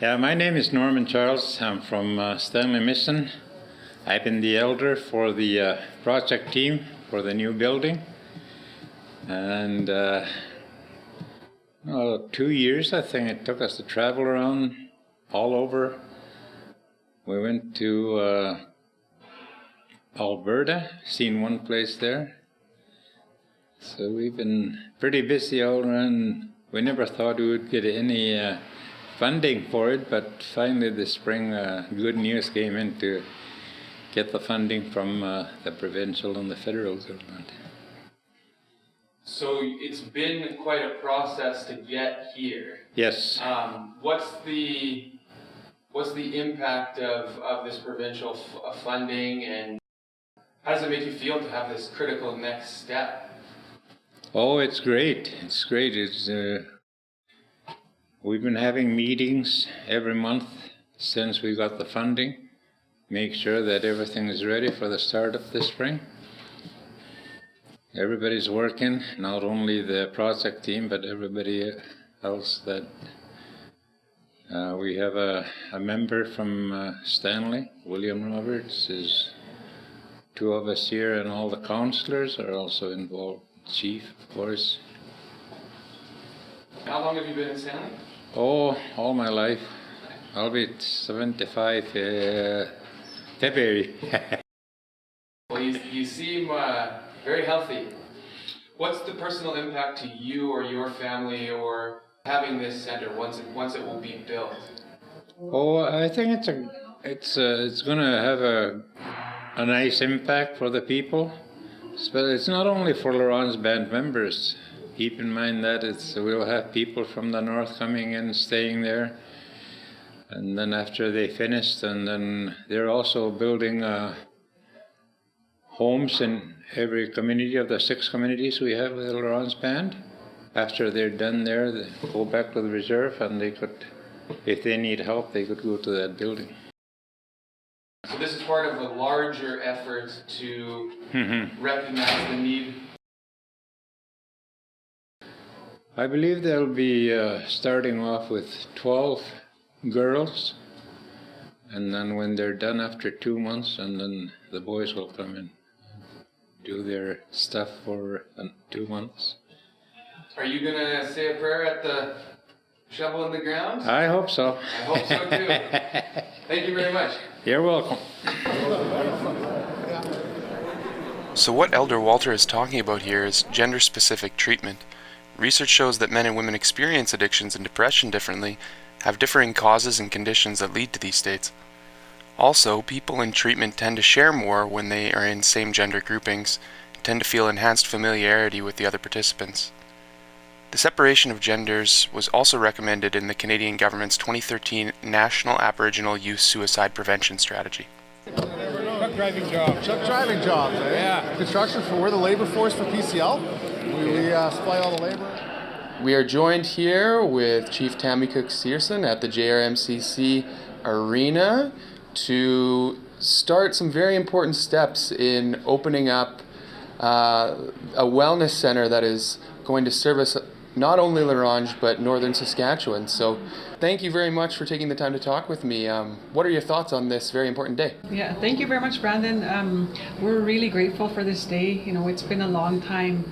Yeah, my name is Norman Charles. I'm from Stanley Mission. I've been the elder for the project team for the new building. And 2 years, I think it took us to travel around all over. We went to Alberta, seen one place there. So we've been pretty busy all around. We never thought we would get any funding for it, but finally this spring good news came in to get the funding from the provincial and the federal government. So it's been quite a process to get here. Yes. What's the impact of this provincial funding, and how does it make you feel to have this critical next step? Oh, it's great. It's great. We've been having meetings every month since we got the funding. Make sure that everything is ready for the start of the spring. Everybody's working, not only the project team, but everybody else that we have a member from Stanley, William Roberts, is two of us here, and all the councillors are also involved. Chief, of course. How long have you been in Stanley? Oh, all my life. I'll be 75 February. Well, you seem very healthy. What's the personal impact to you or your family or having this center once it will be built? Oh, I think it's going to have a nice impact for the people. But it's not only for Laurent's band members. Keep in mind that we'll have people from the north coming in, staying there. And then after they finish, and then they're also building homes in every community of the 6 communities we have with Laurent's band. After they're done there, they go back to the reserve, and they could, if they need help, they could go to that building. So this is part of a larger effort to recognize the need. I believe they'll be starting off with 12 girls, and then when they're done after 2 months, and then the boys will come in, do their stuff for 2 months. Are you going to say a prayer at the shovel in the ground? I hope so. I hope so too. Thank you very much. You're welcome. So what Elder Walter is talking about here is gender-specific treatment. Research shows that men and women experience addictions and depression differently, have differing causes and conditions that lead to these states. Also, people in treatment tend to share more when they are in same gender groupings, tend to feel enhanced familiarity with the other participants. The separation of genders was also recommended in the Canadian government's 2013 National Aboriginal Youth Suicide Prevention Strategy. Truck driving jobs. Truck driving jobs, eh? Yeah. Construction, we're the labor force for PCL. We supply all the labor. We are joined here with Chief Tammy Cook-Searson at the JRMCC Arena to start some very important steps in opening up a wellness center that is going to service not only La Ronge, but northern Saskatchewan. So thank you very much for taking the time to talk with me. What are your thoughts on this very important day? Yeah, thank you very much, Brandon. We're really grateful for this day. You know, it's been a long time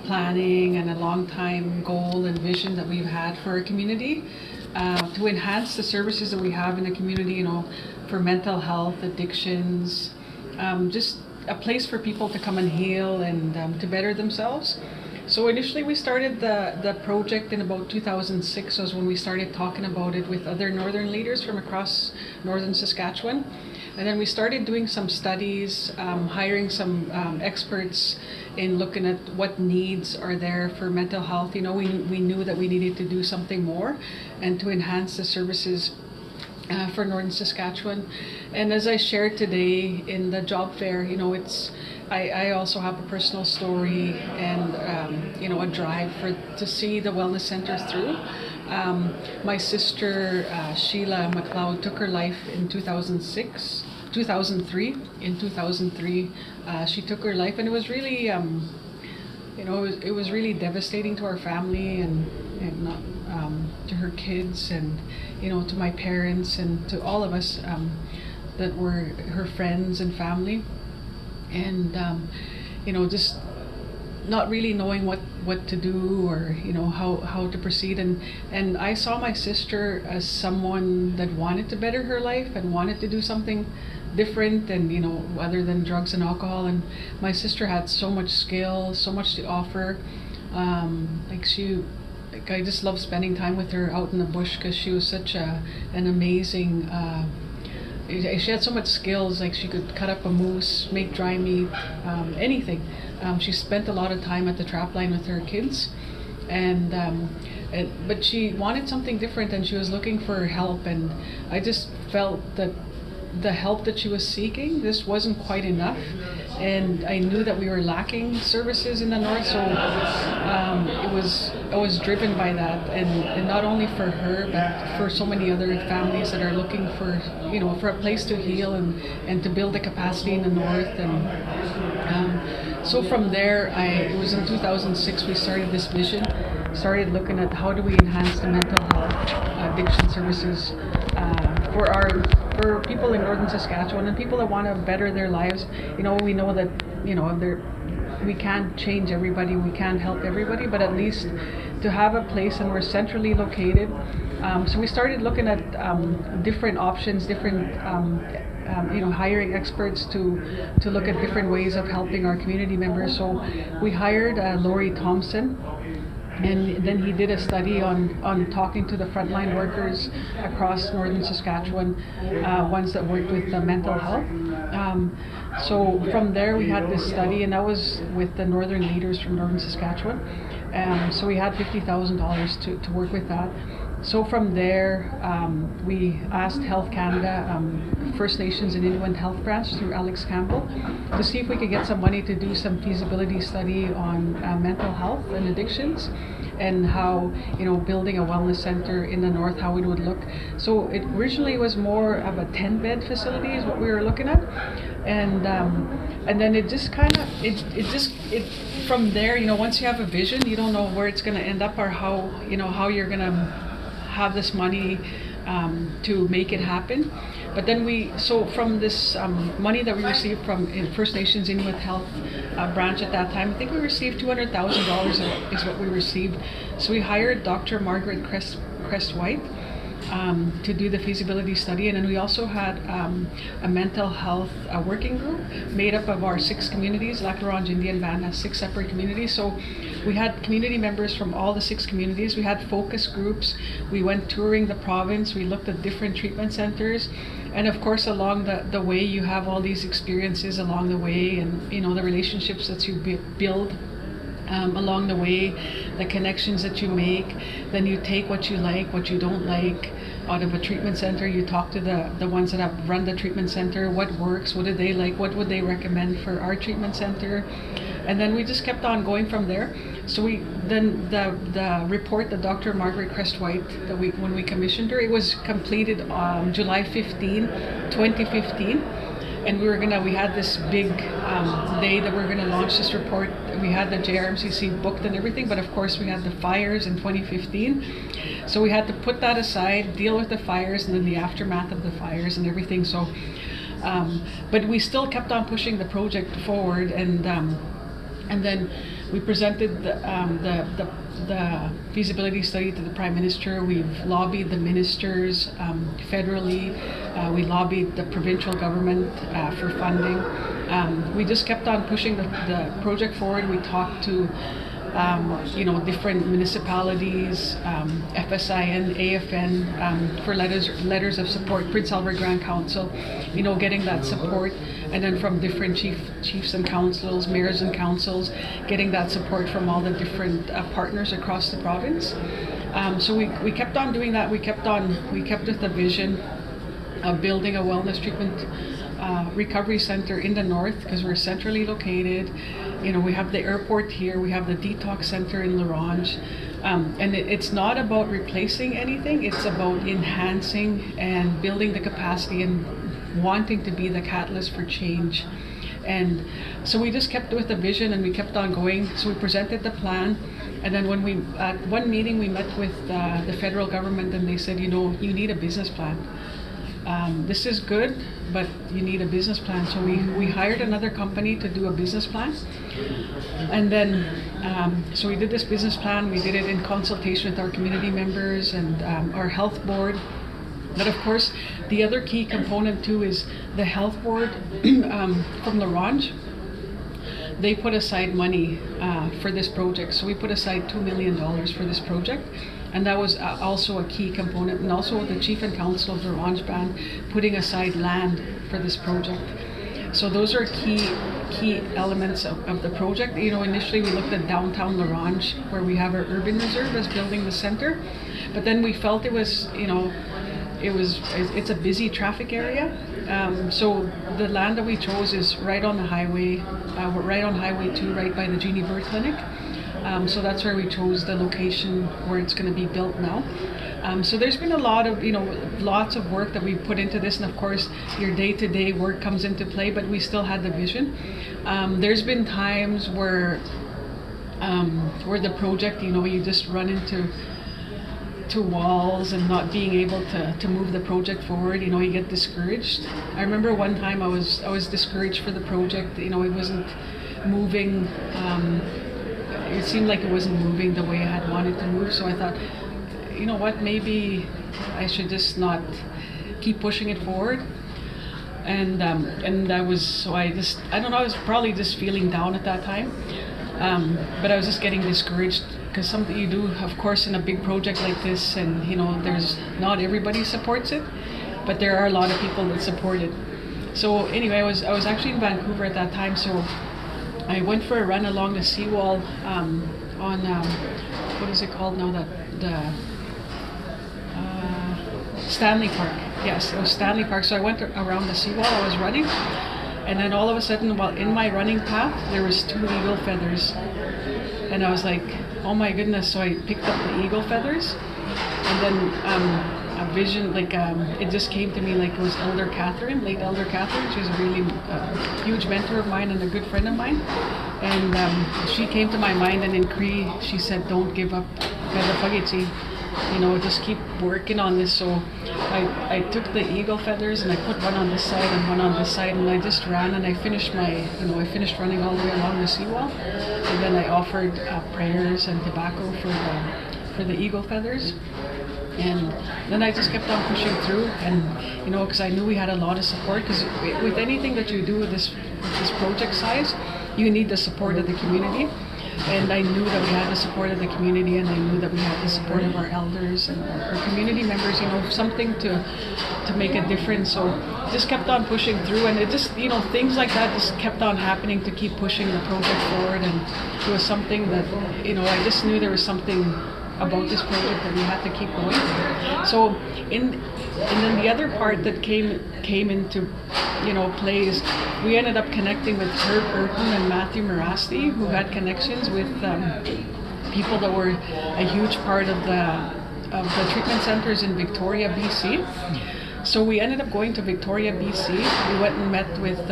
planning and a long time goal and vision that we've had for our community to enhance the services that we have in the community, you know, for mental health, addictions, just a place for people to come and heal and to better themselves. So initially we started the project in about 2006 was when we started talking about it with other northern leaders from across northern Saskatchewan. And then we started doing some studies, hiring some experts in looking at what needs are there for mental health. You know, we knew that we needed to do something more and to enhance the services for northern Saskatchewan. And as I shared today in the job fair, you know, I also have a personal story and you know, a drive to see the wellness centre through. My sister Sheila McLeod took her life in 2003. In 2003, she took her life, and it was really, you know, it was really devastating to our family, and not to her kids, and to my parents, and to all of us that were her friends and family, and just not really knowing what to do, or how to proceed, and I saw my sister as someone that wanted to better her life and wanted to do something different, and other than drugs and alcohol. And my sister had so much skill, so much to offer. I just love spending time with her out in the bush, because she was such an amazing. She had so much skills. Like, she could cut up a moose, make dry meat, anything. She spent a lot of time at the trap line with her kids, but she wanted something different, and she was looking for help. And I just felt that the help that she was seeking, this wasn't quite enough, and I knew that we were lacking services in the north. So I was driven by that, and not only for her, but for so many other families that are looking for for a place to heal and to build the capacity in the north. And so from there, it was in 2006 we started this vision, started looking at how do we enhance the mental health addiction services for people in northern Saskatchewan, and people that want to better their lives. We know that we can't change everybody, we can't help everybody, but at least to have a place, and we're centrally located. So we started looking at different options, different hiring experts to look at different ways of helping our community members. So we hired Laurie Thompson, and then he did a study on talking to the frontline workers across northern Saskatchewan, ones that worked with mental health. So from there we had this study, and that was with the northern leaders from northern Saskatchewan. So we had $50,000 to work with that. So from there, we asked Health Canada, First Nations and Inuit Health Branch through Alex Campbell, to see if we could get some money to do some feasibility study on mental health and addictions, and how building a wellness center in the north, how it would look. So it originally was more of a 10-bed facility is what we were looking at, and then it just kind of it from there, once you have a vision, you don't know where it's going to end up, or how you're going to have this money to make it happen. But then from this money that we received from First Nations Inuit Health Branch at that time, I think we received $200,000 is what we received. So we hired Dr. Margaret Crest-White to do the feasibility study, and then we also had a mental health working group made up of our 6 communities. Lac La Ronge Indian Band has 6 separate communities, so we had community members from all the 6 communities. We had focus groups. We went touring the province. We looked at different treatment centers, and of course along the way you have all these experiences along the way, and the relationships that you build along the way, the connections that you make. Then you take what you like, what you don't like out of a treatment center. You talk to the ones that have run the treatment center, what works, what do they like, what would they recommend for our treatment center, and then we just kept on going from there. So the report that Dr. Margaret Crest-White, when we commissioned her, it was completed July 15, 2015. And we had this big day that we're gonna launch this report. We had the JRMCC booked and everything, but of course we had the fires in 2015. So we had to put that aside, deal with the fires, and then the aftermath of the fires and everything. So, but we still kept on pushing the project forward, and then we presented the feasibility study to the Prime Minister. We've lobbied the ministers federally. We lobbied the provincial government for funding. We just kept on pushing the project forward. We talked to different municipalities, FSIN, AFN, for letters of support, Prince Albert Grand Council, getting that support, and then from different chiefs and councils, mayors and councils, getting that support from all the different partners across the province. So we kept on doing that. We kept with the vision of building a wellness treatment recovery center in the north, because we're centrally located. We have the airport here, we have the detox center in La Ronge, and it's not about replacing anything, it's about enhancing and building the capacity and wanting to be the catalyst for change. And so we just kept with the vision, and we kept on going. So we presented the plan And then when at one meeting we met with the federal government, and they said, you need a business plan. This is good, but you need a business plan. So we hired another company to do a business plan. And then, so we did this business plan. We did it in consultation with our community members and our health board. But of course, the other key component too is the health board from the Ronge. They put aside money for this project. So we put aside $2 million for this project. And that was also a key component. And also the chief and council of the Ronge band putting aside land for this project. So those are key elements of the project. Initially we looked at downtown La Ronge, where we have our urban reserve as building the center. But then we felt it's a busy traffic area. So the land that we chose is right on the highway. We're right on Highway 2, right by the Jeannie Bird Clinic. So that's where we chose the location where it's going to be built now. So there's been a lot of, lots of work that we put into this, and of course your day-to-day work comes into play, but we still had the vision. There's been times where the project, you just run into walls and not being able to move the project forward. You get discouraged. I remember one time I was discouraged for the project. It wasn't moving. It seemed like it wasn't moving the way I had wanted to move. So I thought, maybe I should just not keep pushing it forward. And I was probably just feeling down at that time. But I was just getting discouraged, because something you do, of course, in a big project like this, and there's not everybody supports it, but there are a lot of people that support it. So anyway, I was actually in Vancouver at that time, so I went for a run along the seawall on what is it called now? The Stanley Park. Yes, it was Stanley Park. So I went around the seawall. I was running, and then all of a sudden, while in my running path, there was 2 eagle feathers, and I was like, oh my goodness. So I picked up the eagle feathers, and then a vision, it just came to me, like it was late Elder Catherine. She's a really huge mentor of mine and a good friend of mine, and she came to my mind, and in Cree she said, don't give up, just keep working on this. So I took the eagle feathers and I put one on this side and one on this side, and I just ran, and I finished running all the way along the seawall, and then I offered prayers and tobacco for the eagle feathers. And then I just kept on pushing through, and because I knew we had a lot of support, because with anything that you do with this project size, you need the support of the community. And I knew that we had the support of the community, and I knew that we had the support of our elders and our community members, something to make a difference. So just kept on pushing through, and it just, things like that just kept on happening to keep pushing the project forward. And it was something that, I just knew there was something about this project that we had to keep going. So and then the other part that came into play is we ended up connecting with Herb Urton and Matthew Morasti, who had connections with people that were a huge part of the treatment centers in Victoria, BC. So we ended up going to Victoria, BC. We went and met with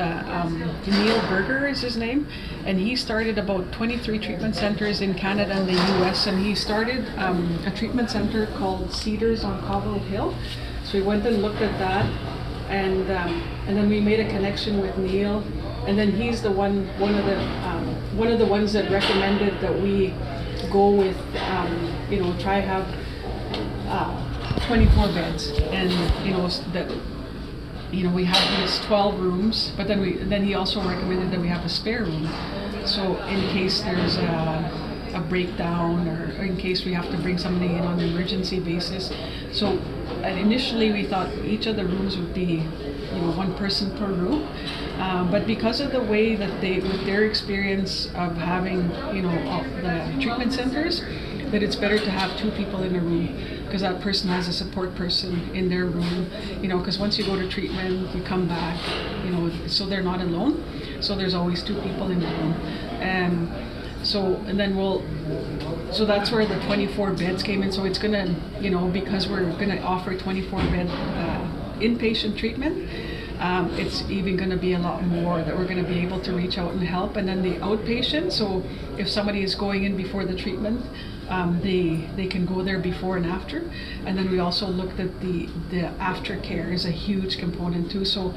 Neil Berger is his name, and he started about 23 treatment centers in Canada and the US, and he started a treatment center called Cedars on Cobble Hill. So we went and looked at that, and then we made a connection with Neil, and then he's the one of the ones that recommended that we go with try have 24 beds, and we have these 12 rooms, but then he also recommended that we have a spare room, so in case there's a breakdown, or in case we have to bring somebody in on an emergency basis. So initially we thought each of the rooms would be one person per room, but because of the way that with their experience of having the treatment centers, that it's better to have 2 people in a room, because that person has a support person in their room, because once you go to treatment, you come back, so they're not alone. So there's always 2 people in the room. So that's where the 24 beds came in. So it's gonna, because we're gonna offer 24 bed inpatient treatment, it's even going to be a lot more that we're going to be able to reach out and help. And then the outpatient, so if somebody is going in before the treatment, they can go there before and after. And then we also looked at the aftercare is a huge component too. So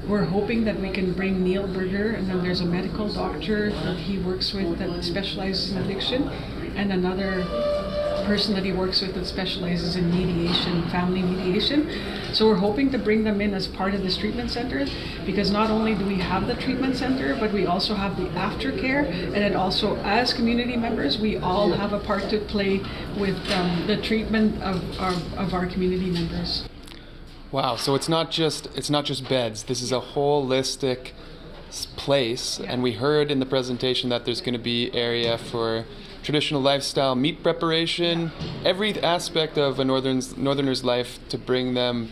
we're hoping that we can bring Neil Berger, and then there's a medical doctor that he works with that specializes in addiction, and another person that he works with that specializes in mediation, family mediation. So we're hoping to bring them in as part of this treatment center, because not only do we have the treatment center, but we also have the aftercare, and then also as community members, we all have a part to play with the treatment of our community members. Wow, so it's not just beds. This is a holistic place, and we heard in the presentation that there's going to be area for traditional lifestyle, meat preparation, every aspect of a northerner's life to bring them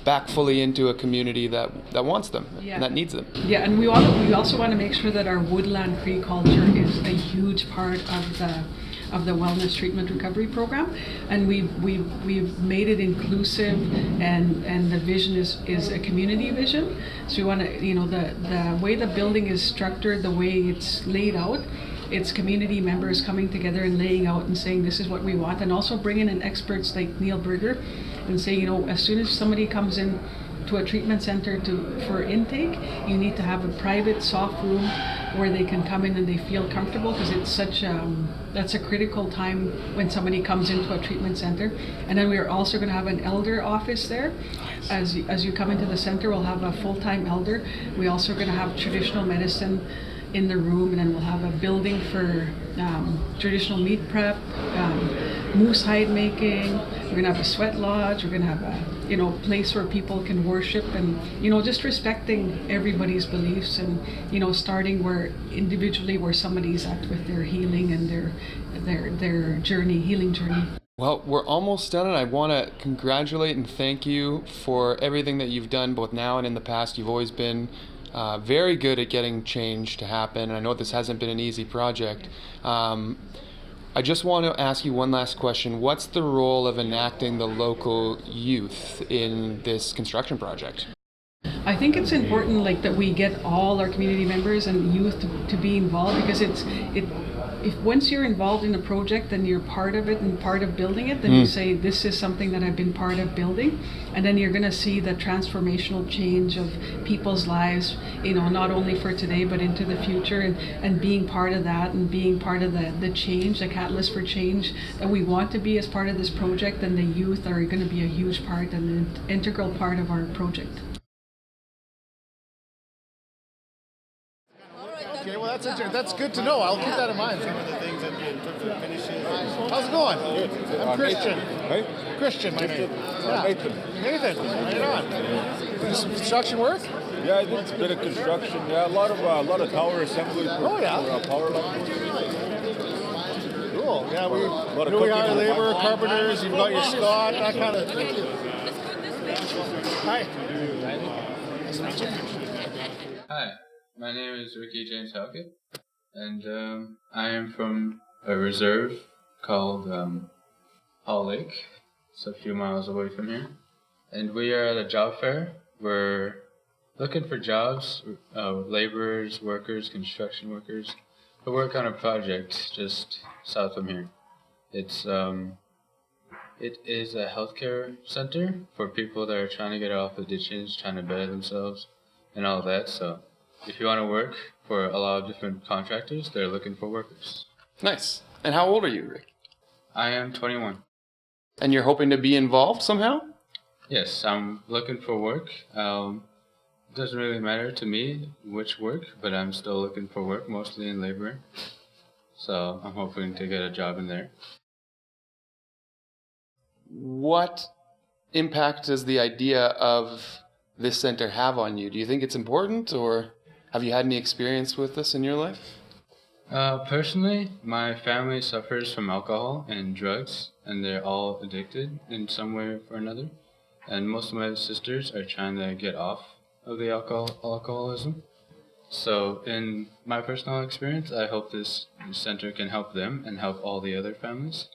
back fully into a community that wants them and that needs them. Yeah, and we also want to make sure that our woodland Cree culture is a huge part of the wellness treatment recovery program, and we've made it inclusive, and the vision is a community vision. So we want to, the way the building is structured, the way it's laid out, it's community members coming together and laying out and saying this is what we want, and also bringing in experts like Neil Berger and saying, as soon as somebody comes in to a treatment center for intake, you need to have a private soft room where they can come in and they feel comfortable, because it's that's a critical time when somebody comes into a treatment center. And then we're also going to have an elder office there. As you come into the center, we'll have a full-time elder. We're also going to have traditional medicine in the room, and then we'll have a building for traditional meat prep, moose hide making. We're going to have a sweat lodge. We're going to have a place where people can worship, and just respecting everybody's beliefs, and starting where individually where somebody's at with their healing and their healing journey. Well, we're almost done, and I want to congratulate and thank you for everything that you've done both now and in the past. You've always been very good at getting change to happen, and I know this hasn't been an easy project. I just want to ask you one last question. What's the role of enacting the local youth in this construction project? I think it's important that we get all our community members and youth to be involved, because if once you're involved in a project and you're part of it and part of building it, then you say, this is something that I've been part of building, and then you're going to see the transformational change of people's lives, not only for today but into the future, and being part of that, and being part of the change, the catalyst for change that we want to be as part of this project. And the youth are going to be a huge part and an integral part of our project. Okay, well that's good to know. I'll keep that in mind. Some of the things that in terms of finishes. How's it going? I'm Christian. Right? Christian, my name. Yeah. Nathan. Right on. Do some construction work? Yeah, I did a bit of construction. Yeah, a lot of tower assembly. Oh yeah. For power lines. Cool. Yeah, we hire labor, carpenters. You've got your Scott, that kind of. Hi. Nice to meet you. Hi. My name is Ricky James Halkett, and I am from a reserve called Hall Lake. It's a few miles away from here. And we are at a job fair. We're looking for jobs, laborers, workers, construction workers, to work on a project just south from here. It is a healthcare center for people that are trying to get off addictions, trying to better themselves, and all that. So if you want to work for a lot of different contractors, they're looking for workers. Nice. And how old are you, Rick? I am 21. And you're hoping to be involved somehow? Yes, I'm looking for work. It doesn't really matter to me which work, but I'm still looking for work, mostly in labor. So I'm hoping to get a job in there. What impact does the idea of this center have on you? Do you think it's important, or have you had any experience with this in your life? Personally, my family suffers from alcohol and drugs, and they're all addicted in some way or another. And most of my sisters are trying to get off of the alcoholism. So in my personal experience, I hope this center can help them and help all the other families.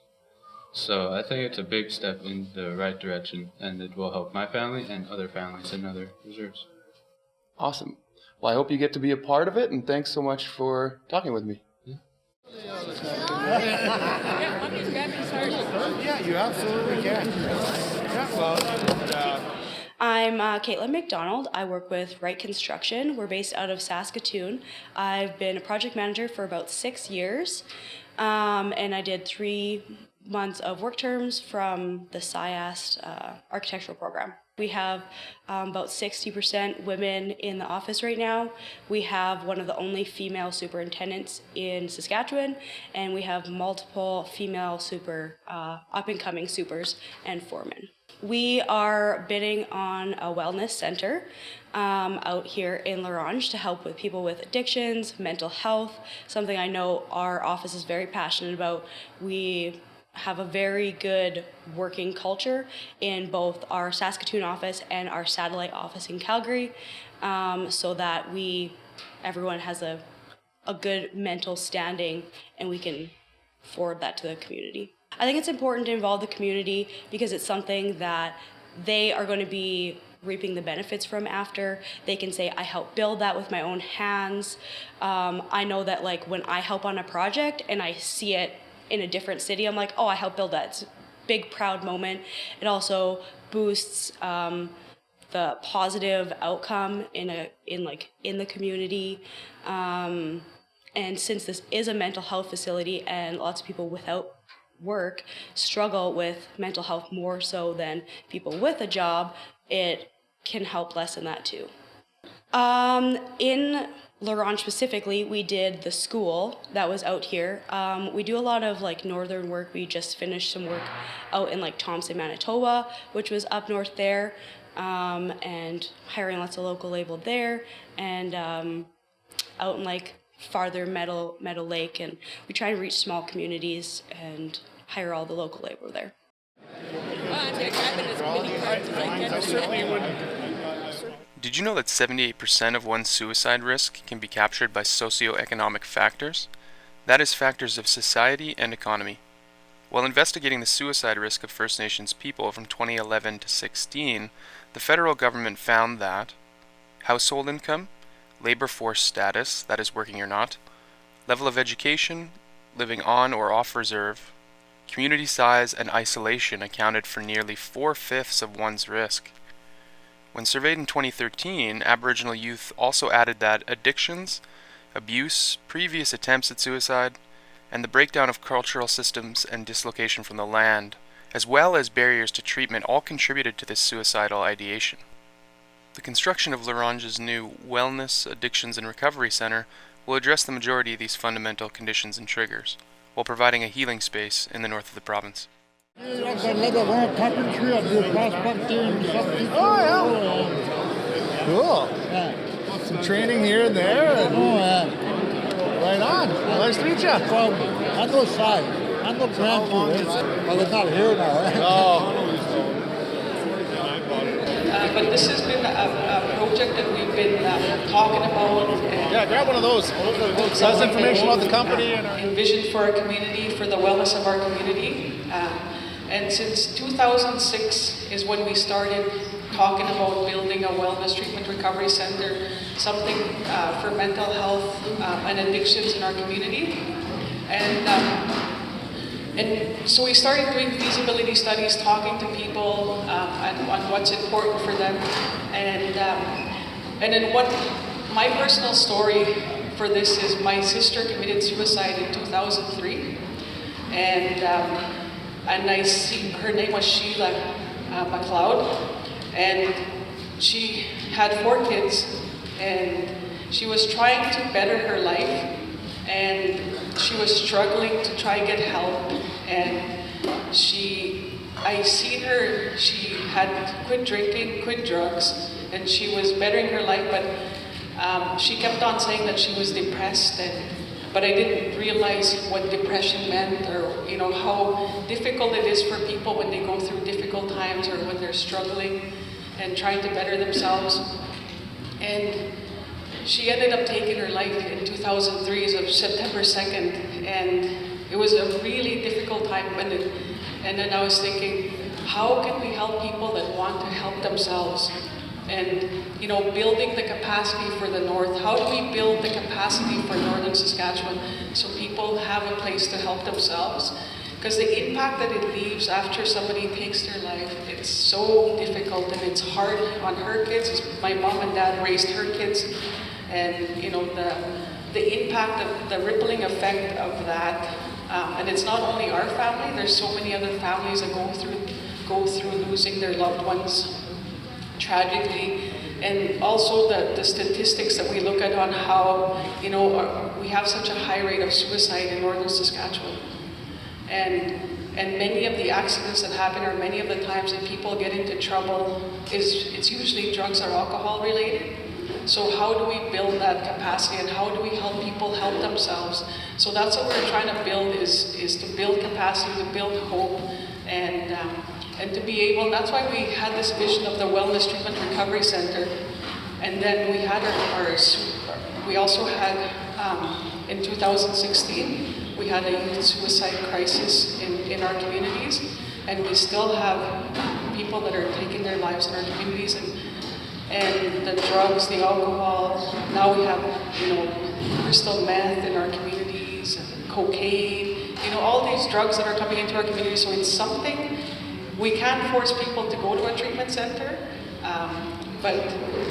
So I think it's a big step in the right direction, and it will help my family and other families in other reserves. Awesome. Well, I hope you get to be a part of it, and thanks so much for talking with me. Yeah, you absolutely can. Yeah, well, I'm Caitlin McDonald. I work with Wright Construction. We're based out of Saskatoon. I've been a project manager for about 6 years, and I did 3 months of work terms from the SciAst architectural program. We have about 60% women in the office right now. We have one of the only female superintendents in Saskatchewan, and we have multiple female up-and-coming supers and foremen. We are bidding on a wellness center out here in Ronge to help with people with addictions, mental health, something I know our office is very passionate about. We have a very good working culture in both our Saskatoon office and our satellite office in Calgary, so that everyone has a good mental standing and we can forward that to the community. I think it's important to involve the community because it's something that they are going to be reaping the benefits from after. They can say, I helped build that with my own hands. I know that like when I help on a project and I see it in a different city, I'm like, oh, I helped build that. It's a big, proud moment. It also boosts the positive outcome in the community. And since this is a mental health facility and lots of people without work struggle with mental health more so than people with a job, it can help lessen that too. In Ronge specifically, we did the school that was out here. We do a lot of like northern work. We just finished some work out in like Thompson, Manitoba, which was up north there, and hiring lots of local labor there, and out in like farther Meadow Lake, and we try and reach small communities and hire all the local labor there. Did you know that 78% of one's suicide risk can be captured by socioeconomic factors? That is, factors of society and economy. While investigating the suicide risk of First Nations people from 2011 to 16, the federal government found that household income, labor force status, that is working or not, level of education, living on or off reserve, community size, and isolation accounted for nearly 4/5 of one's risk. When surveyed in 2013, Aboriginal youth also added that addictions, abuse, previous attempts at suicide, and the breakdown of cultural systems and dislocation from the land, as well as barriers to treatment, all contributed to this suicidal ideation. The construction of Ronge's new Wellness, Addictions and Recovery Centre will address the majority of these fundamental conditions and triggers, while providing a healing space in the north of the province. Oh, yeah. Cool. Some training here and there. And right on. Nice to meet you. I'm no shy. I'm no brand new. But it's not here now. But this has been a project that we've been talking about. Yeah, grab one of those. It has information about the company and envision for our community, for the wellness of our community. And since 2006 is when we started talking about building a wellness treatment recovery center, something for mental health and addictions in our community. And so we started doing feasibility studies, talking to people on what's important for them. And then what my personal story for this is, my sister committed suicide in 2003. And I see, her name was Sheila McLeod, and she had 4 kids, and she was trying to better her life, and she was struggling to try and get help, and I seen her, she had quit drinking, quit drugs, and she was bettering her life, but she kept on saying that she was depressed, but I didn't realize what depression meant, or how difficult it is for people when they go through difficult times or when they're struggling and trying to better themselves. And she ended up taking her life in 2003, so September 2nd, and it was a really difficult time. And then I was thinking, how can we help people that want to help themselves? And, you know, building the capacity for the north. How do we build the capacity for northern Saskatchewan so people have a place to help themselves? Because the impact that it leaves after somebody takes their life, it's so difficult and it's hard on her kids. My mom and dad raised her kids, and you know the impact of the rippling effect of that. And it's not only our family. There's so many other families that go through losing their loved ones tragically, and also the statistics that we look at on how, you know, we have such a high rate of suicide in northern Saskatchewan. And many of the accidents that happen, or many of the times that people get into trouble, it's usually drugs or alcohol related. So how do we build that capacity, and how do we help people help themselves? So that's what we're trying to build, is to build capacity, to build hope, and to be able, that's why we had this vision of the Wellness Treatment Recovery Centre. And then we had we also had, in 2016, we had a youth suicide crisis in our communities, and we still have people that are taking their lives in our communities, and the drugs, the alcohol. Now we have, you know, crystal meth in our communities, and cocaine, you know, all these drugs that are coming into our communities. So it's something, we can't force people to go to a treatment center, but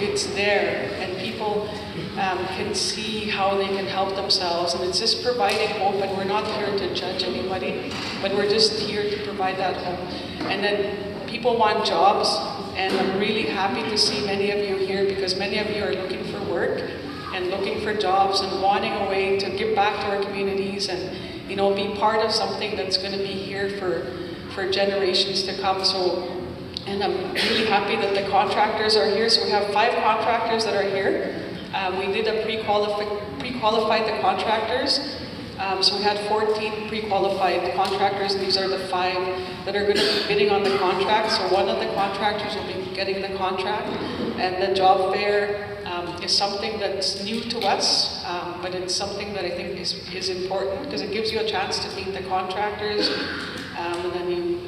it's there, and people can see how they can help themselves, and it's just providing hope. And we're not here to judge anybody, but we're just here to provide that hope. And then people want jobs, and I'm really happy to see many of you here, because many of you are looking for work and looking for jobs and wanting a way to give back to our communities and, you know, be part of something that's going to be here for generations to come. So, and I'm really happy that the contractors are here. So we have 5 contractors that are here. We did a pre-qualified the contractors. So we had 14 pre-qualified contractors. These are the 5 that are going to be bidding on the contract. So one of the contractors will be getting the contract. And the job fair is something that's new to us, but it's something that I think is important, because it gives you a chance to meet the contractors, and then you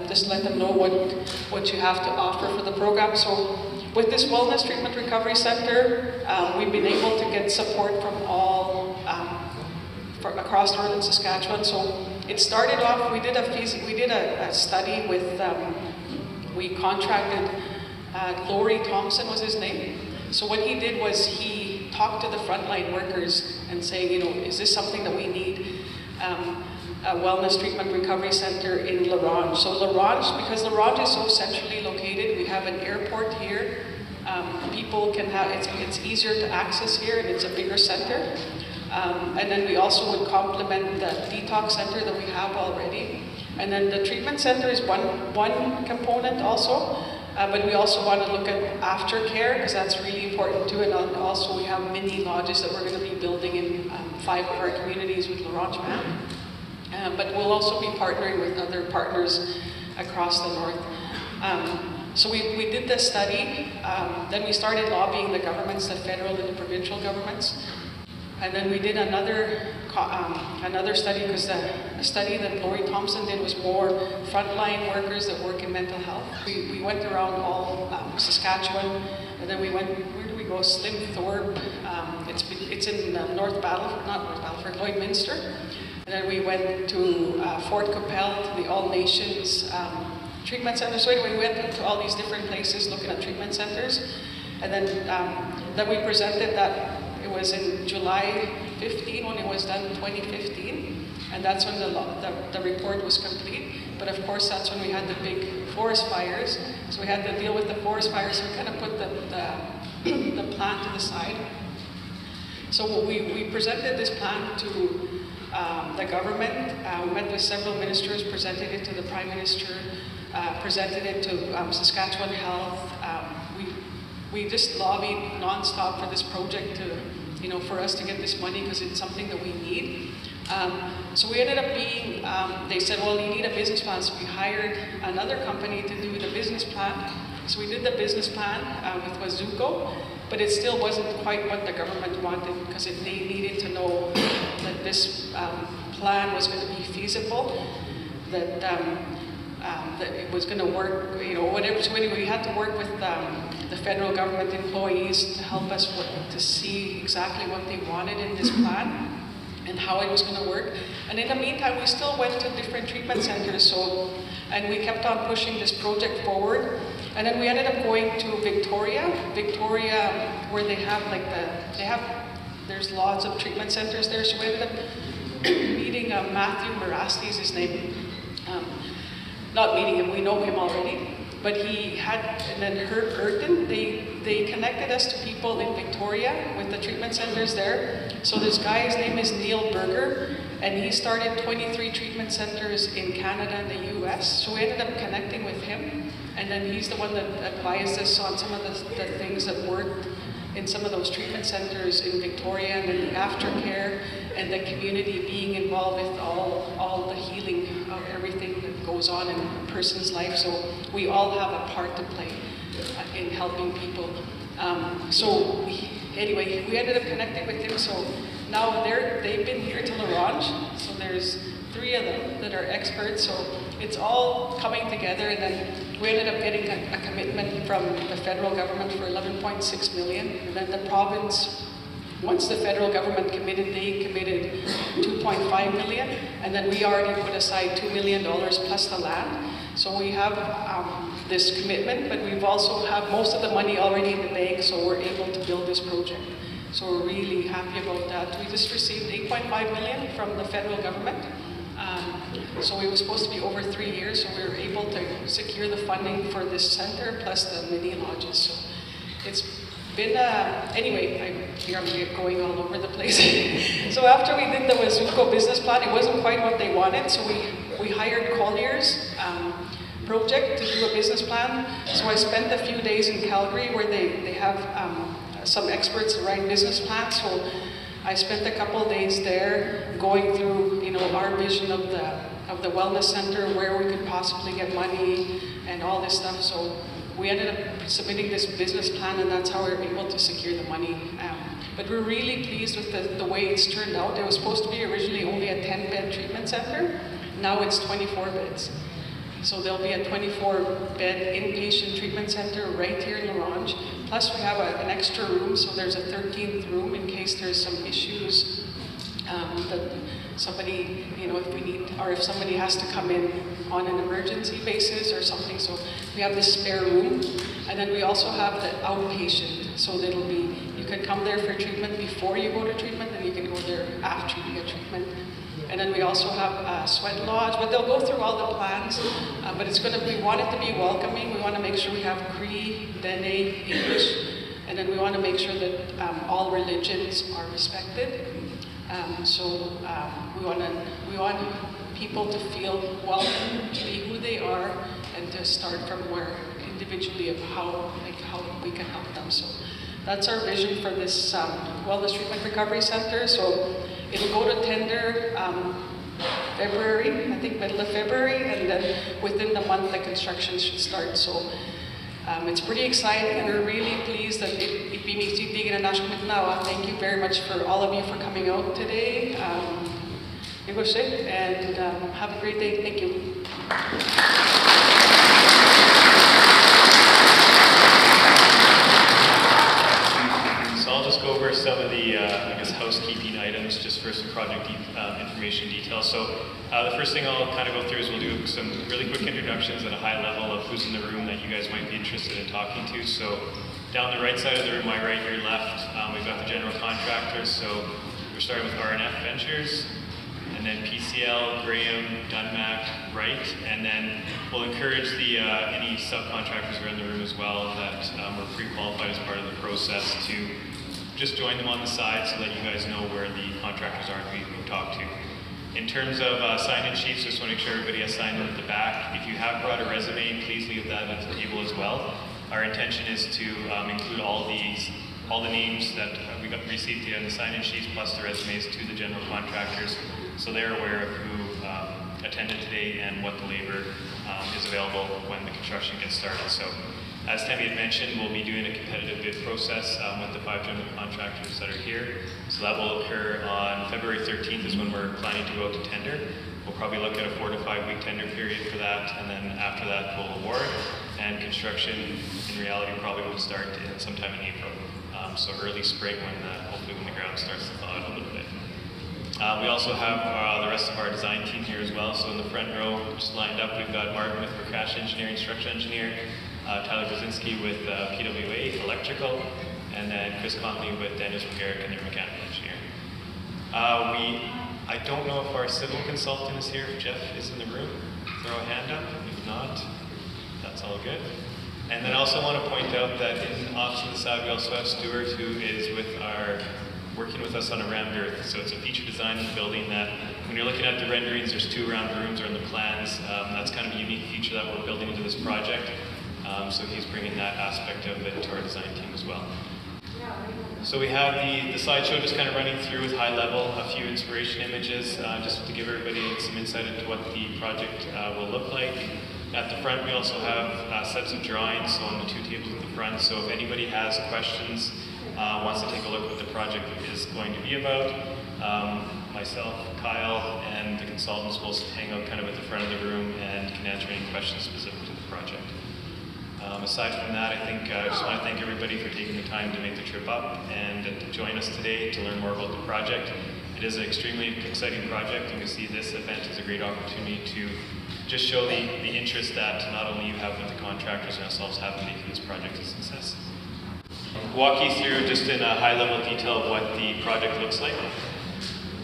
just let them know what you have to offer for the program. So with this Wellness Treatment Recovery Centre, we've been able to get support from all across northern Saskatchewan. So it started off, we did a study with, we contracted, Lori Thompson was his name. So what he did was he talked to the frontline workers and saying, you know, is this something that we need? A Wellness Treatment Recovery Centre in La Ronge. So La Ronge, because La Ronge is so centrally located, we have an airport here. People can have, it's easier to access here, and it's a bigger centre. And then we also would complement the detox centre that we have already. And then the treatment centre is one component also, but we also want to look at aftercare, because that's really important too. And also we have mini lodges that we're going to be building in 5 of our communities with La Ronge Map. But we'll also be partnering with other partners across the north. So we did this study, then we started lobbying the governments, the federal and the provincial governments. And then we did another study, because the study that Lori Thompson did was more frontline workers that work in mental health. We went around all Saskatchewan, and then we went, where do we go? Slim-Thorpe, it's in North Battleford, not North Battleford, Lloydminster. And then we went to Fort Capel, to the All Nations treatment center. So anyway, we went to all these different places looking at treatment centers. And then we presented that. It was in July 15 when it was done, 2015. And that's when the report was complete. But of course, that's when we had the big forest fires. So we had to deal with the forest fires. So we kind of put the plan to the side. So we presented this plan to the government. We met with several ministers, presented it to the Prime Minister, presented it to Saskatchewan Health. We just lobbied nonstop for this project to, you know, for us to get this money, because it's something that we need. So we ended up being, they said, well, you need a business plan. So we hired another company to do the business plan. So we did the business plan with Wazuko, but it still wasn't quite what the government wanted, because they needed to know that this plan was going to be feasible, that it was going to work, you know, whatever. So anyway, we had to work with the federal government employees to help us to see exactly what they wanted in this plan and how it was going to work. And in the meantime, we still went to different treatment centers, and we kept on pushing this project forward. And then we ended up going to Victoria, where they have there's lots of treatment centers there. So we ended up meeting Matthew Morasti is his name. Not meeting him, we know him already. But he had, and then Herb Burton, they connected us to people in Victoria with the treatment centers there. So this guy, his name is Neil Berger, and he started 23 treatment centers in Canada and the US. So we ended up connecting with him, and then he's the one that advised us on some of the things that worked in some of those treatment centers in Victoria, and then the aftercare, and the community being involved with all the healing of everything that goes on in a person's life. So we all have a part to play in helping people. Anyway, we ended up connecting with them. So now they've been here to Ronge. So there's 3 of them that are experts. So it's all coming together, and then we ended up getting a commitment from the federal government for 11.6 million, and then the province, once the federal government committed, they committed 2.5 million, and then we already put aside $2 million plus the land. So we have this commitment, but we've also have most of the money already in the bank, so we're able to build this project. So we're really happy about that. We just received 8.5 million from the federal government. So it was supposed to be over 3 years, so we were able to secure the funding for this center plus the mini lodges. So it's been, anyway, I'm going all over the place. So after we did the Wazuko business plan, it wasn't quite what they wanted, so we hired Collier's project to do a business plan. So I spent a few days in Calgary where they have some experts that write business plans. So I spent a couple of days there going through, our vision of the wellness center, where we could possibly get money and all this stuff. So we ended up submitting this business plan, and that's how we were able to secure the money. But we're really pleased with the way it's turned out. It was supposed to be originally only a 10-bed treatment center. Now it's 24 beds. So there'll be a 24-bed inpatient treatment center right here in Ronge. Plus we have an extra room, so there's a 13th room in case there's some issues that somebody, if we need, or if somebody has to come in on an emergency basis or something. So we have this spare room. And then we also have the outpatient. So that'll be, you can come there for treatment before you go to treatment, and you can go there after you get treatment. And then we also have a sweat lodge, but they'll go through all the plans. But we want it to be welcoming. We want to make sure we have Cree, Dene, English, and then we want to make sure that all religions are respected. We want people to feel welcome, to be who they are, and to start from where individually of how we can help them. So that's our vision for this Wellness Treatment Recovery Center. So it'll go to tender February, I think middle of February, and then within the month the construction should start. So it's pretty exciting, and we're really pleased that thank you very much for all of you for coming out today. And have a great day. Thank you. So I'll just go over some of the, housekeeping items just for some project information details. So the first thing I'll kind of go through is we'll do some really quick introductions at a high level of who's in the room that you guys might be interested in talking to. So down the right side of the room, my right, your left, we've got the general contractors. So we're starting with R&F Ventures, and then PCL, Graham, Dunmac, Wright, and then we'll encourage the any subcontractors who are in the room as well that were pre-qualified as part of the process to just join them on the side so that you guys know where the contractors are and who we talk to. In terms of sign-in sheets, just want to make sure everybody has signed in at the back. If you have brought a resume, please leave that at the table as well. Our intention is to include all the names that we received here on the sign-in sheets plus the resumes to the general contractors, so they're aware of who attended today and what the labor is available when the construction gets started. So As Tammy had mentioned, we'll be doing a competitive bid process with the 5 general contractors that are here. So that will occur on February 13th is when we're planning to go out to tender. We'll probably look at a 4 to 5 week tender period for that, and then after that we'll award. And construction, in reality, probably would start sometime in April. So early spring hopefully when the ground starts to thaw out a little bit. We also have the rest of our design team here as well. So in the front row, just lined up, we've got Martin with Prakash Engineering, Structural Engineer, Tyler Brzezinski with PWA, Electrical, and then Chris Conley with Daniels McGarrick and their Mechanical Engineering. I don't know if our civil consultant is here. If Jeff is in the room, throw a hand up. If not, that's all good. And then I also want to point out that off to the side, we also have Stuart, who is working with us on a round earth. So it's a feature design in the building that when you're looking at the renderings, there's 2 round rooms or in the plans. That's kind of a unique feature that we're building into this project. So he's bringing that aspect of it to our design team as well. So we have the slideshow just kind of running through with high level, a few inspiration images, just to give everybody some insight into what the project will look like. At the front, we also have sets of drawings, so on the 2 tables at the front. So if anybody has questions, wants to take a look at what the project is going to be about, myself, Kyle, and the consultants will hang out kind of at the front of the room and can answer any questions specific to the project. Aside from that, I think I just want to thank everybody for taking the time to make the trip up and to join us today to learn more about the project. It is an extremely exciting project, and we see this event as a great opportunity to just show the interest that not only you have with the contractors and ourselves have in making this project a success. Walk you through just in a high level detail of what the project looks like.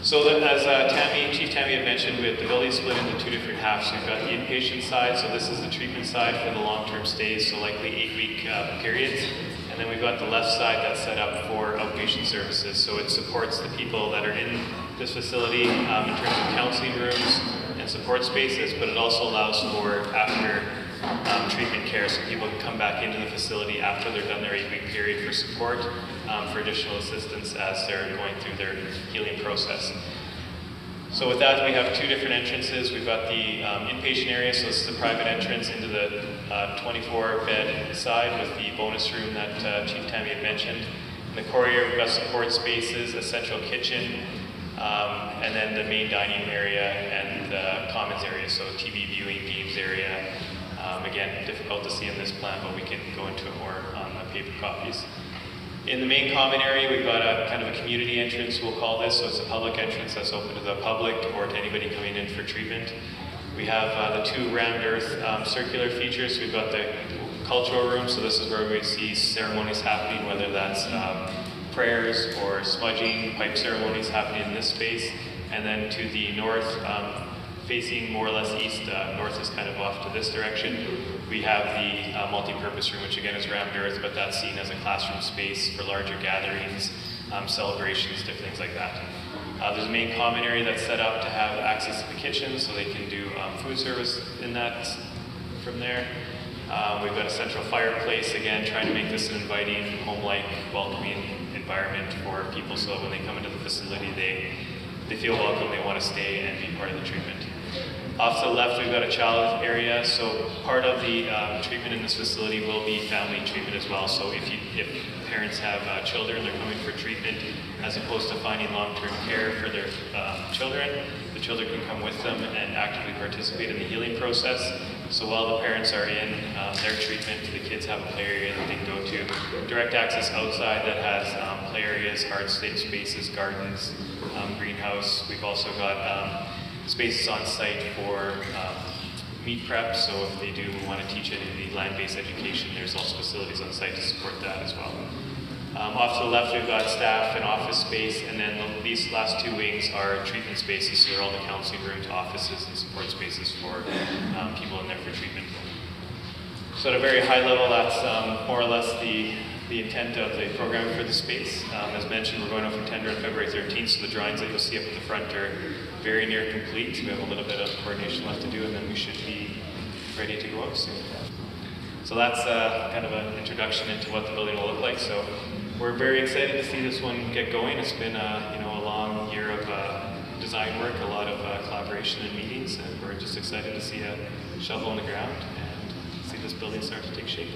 So that as Chief Tammy had mentioned, with the building split into 2 different halves. We've got the inpatient side, so this is the treatment side for the long-term stays, so likely 8-week periods. And then we've got the left side that's set up for outpatient services. So it supports the people that are in this facility in terms of counseling rooms and support spaces, but it also allows for after treatment care, so people can come back into the facility after they're done their 8-week period for support, for additional assistance as they're going through their healing process. So with that, we have 2 different entrances. We've got the inpatient area, so this is the private entrance into the 24-bed side with the bonus room that Chief Tammy had mentioned. In the core area, we've got support spaces, a central kitchen, and then the main dining area and the commons area, so TV viewing, games area. Again, difficult to see in this plan, but we can go into it more on the paper copies. In the main common area, we've got a kind of a community entrance, we'll call this, so it's a public entrance that's open to the public or to anybody coming in for treatment. We have the 2 round earth circular features. We've got the cultural room, so this is where we see ceremonies happening, whether that's prayers or smudging, pipe ceremonies happening in this space. And then to the north, facing more or less east, north is kind of off to this direction. We have the multi-purpose room, which again is round earth, but that's seen as a classroom space for larger gatherings, celebrations, different things like that. There's a main common area that's set up to have access to the kitchen, so they can do food service in that from there. We've got a central fireplace, again, trying to make this an inviting, home-like, welcoming environment for people, so that when they come into the facility, they feel welcome, they want to stay and be part of the treatment. Off to the left, we've got a child area, so part of the treatment in this facility will be family treatment as well. So if parents have children, they're coming for treatment, as opposed to finding long-term care for their children, the children can come with them and actively participate in the healing process. So while the parents are in their treatment, the kids have a play area that they can go to. Direct access outside that has play areas, art spaces, gardens, greenhouse. We've also got spaces on site for meat prep, so if they do want to teach any land-based education, there's also facilities on site to support that as well. Off to the left, we've got staff and office space, and then these last 2 wings are treatment spaces, so they're all the counseling rooms, offices, and support spaces for people in there for treatment. So at a very high level, that's more or less the intent of the program for the space. As mentioned, we're going out for tender on February 13th, so the drawings that you'll see up at the front are very near complete. We have a little bit of coordination left to do, and then we should be ready to go out soon. So that's kind of an introduction into what the building will look like. So we're very excited to see this one get going. It's been a long year of design work, a lot of collaboration and meetings, and we're just excited to see a shovel in the ground and see this building start to take shape.